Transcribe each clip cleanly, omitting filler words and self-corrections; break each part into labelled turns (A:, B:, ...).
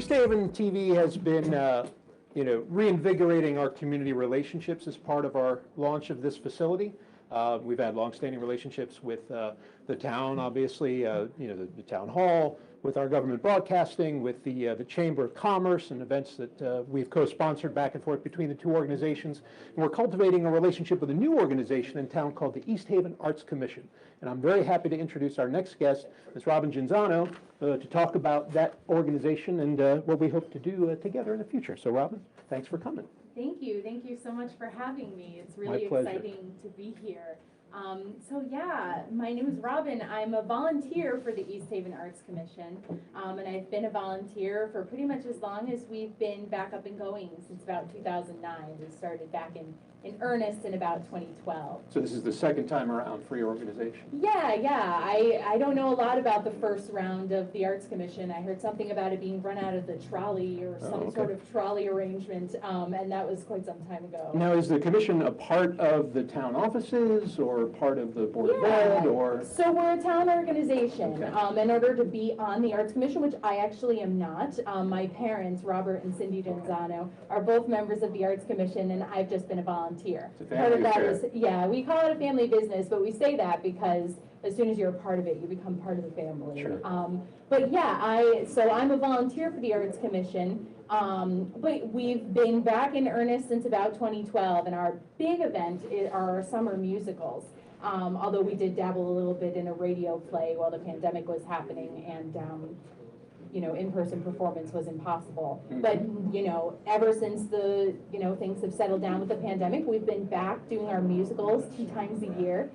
A: East Haven TV has been, reinvigorating our community relationships as part of our launch of this facility. We've had longstanding relationships with the town, obviously, the town hall, with our government broadcasting, with the Chamber of Commerce, and events that we've co-sponsored back and forth between the two organizations. And we're cultivating a relationship with a new organization in town called the East Haven Arts Commission. And I'm very happy to introduce our next guest, Ms. Robyn Genzano, to talk about that organization and what we hope to do together in the future. So, Robyn, thanks for coming.
B: Thank you. Thank you so much for having me. It's really exciting to be here. My name is Robyn. I'm a volunteer for the East Haven Arts Commission, and I've been a volunteer for pretty much as long as we've been back up and going, since about 2009. We started back in earnest in about 2012.
A: So this is the second time around for your organization?
B: Yeah. I don't know a lot about the first round of the Arts Commission. I heard something about it being run out of the trolley or some sort of trolley arrangement, and that was quite some time ago.
A: Now, is the commission a part of the town offices or part of the Board of Ed? Or?
B: So we're a town organization. In order to be on the Arts Commission, which I actually am not, my parents, Robert and Cindy Genzano, are both members of the Arts Commission, and I've just been a volunteer. Part of that is, we call it a family business, but we say that because as soon as you're a part of it, you become part of the family.
A: Sure.
B: So I'm a volunteer for the Arts Commission, but we've been back in earnest since about 2012, and our big event are our summer musicals. Although we did dabble a little bit in a radio play while the pandemic was happening, and in-person performance was impossible. But, ever since the, things have settled down with the pandemic, we've been back doing our musicals 2 times a year,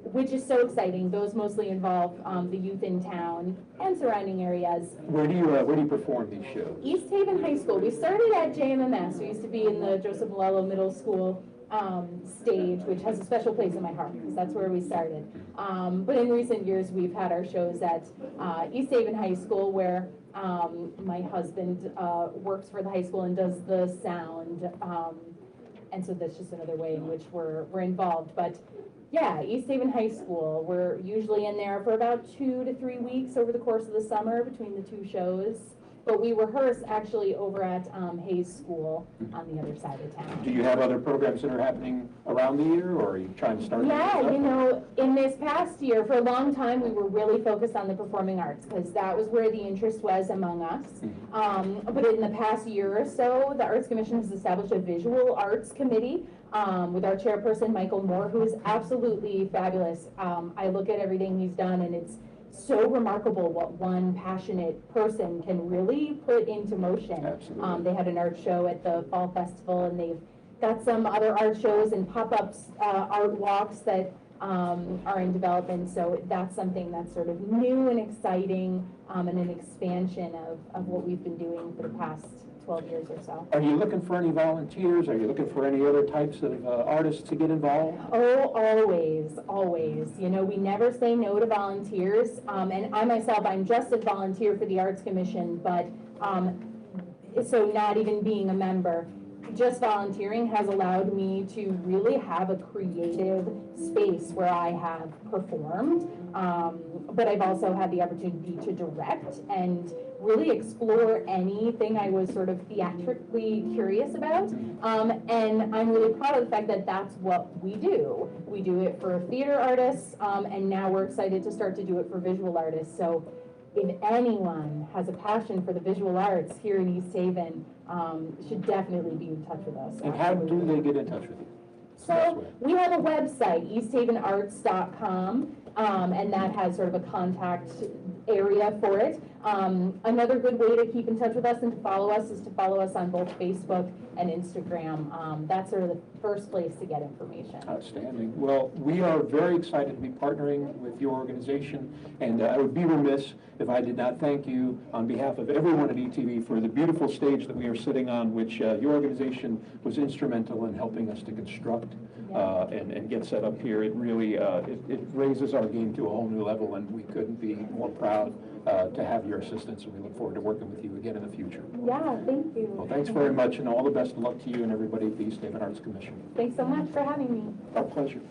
B: which is so exciting. Those mostly involve the youth in town and surrounding areas.
A: Where do you perform these shows?
B: East Haven High School. We started at JMMS. We used to be in the Joseph Malello Middle School stage, which has a special place in my heart because that's where we started. But in recent years, we've had our shows at East Haven High School, where my husband works for the high school and does the sound, and so that's just another way in which we're involved. But yeah, East Haven High School, we're usually in there for about 2 to 3 weeks over the course of the summer between the 2 shows. But we rehearse actually over at Hayes School on the other side of town.
A: Do you have other programs that are happening around the year, or are you trying to start?
B: Yeah, in this past year, for a long time, we were really focused on the performing arts because that was where the interest was among us. But in the past year or so, the Arts Commission has established a visual arts committee with our chairperson, Michael Moore, who is absolutely fabulous. I look at everything he's done, and it's so remarkable what one passionate person can really put into motion.
A: Absolutely.
B: They had an art show at the Fall Festival, and they've got some other art shows and pop-ups, art walks that are in development. So that's something that's sort of new and exciting, and an expansion of what we've been doing for the past 12 years or so.
A: Are you looking for any volunteers? Are you looking for any other types of artists to get involved?
B: Oh, always. We never say no to volunteers. And I myself, I'm just a volunteer for the Arts Commission, but so not even being a member. Just volunteering has allowed me to really have a creative space where I have performed, but I've also had the opportunity to direct and really explore anything I was sort of theatrically curious about, and I'm really proud of the fact that that's what we do. We do it for theater artists, and now we're excited to start to do it for visual artists. So if anyone has a passion for the visual arts here in East Haven, should definitely be in touch with us.
A: And how do they get in touch with you?
B: So we have a website, easthavenarts.com, and that has sort of a contact area for it. Another good way to keep in touch with us and to follow us is to follow us on both Facebook and Instagram. That's sort of the first place to get information.
A: Outstanding. Well, we are very excited to be partnering with your organization, and I would be remiss if I did not thank you on behalf of everyone at ETV for the beautiful stage that we are sitting on, which your organization was instrumental in helping us to construct and get set up here. It really it raises our game to a whole new level, and we couldn't be more proud to have your assistance, and we look forward to working with you again in the future.
B: Yeah, thank you.
A: Well, thanks very much, and all the best of luck to you and everybody at the East Haven Arts Commission.
B: Thanks so much for having me.
A: Our pleasure.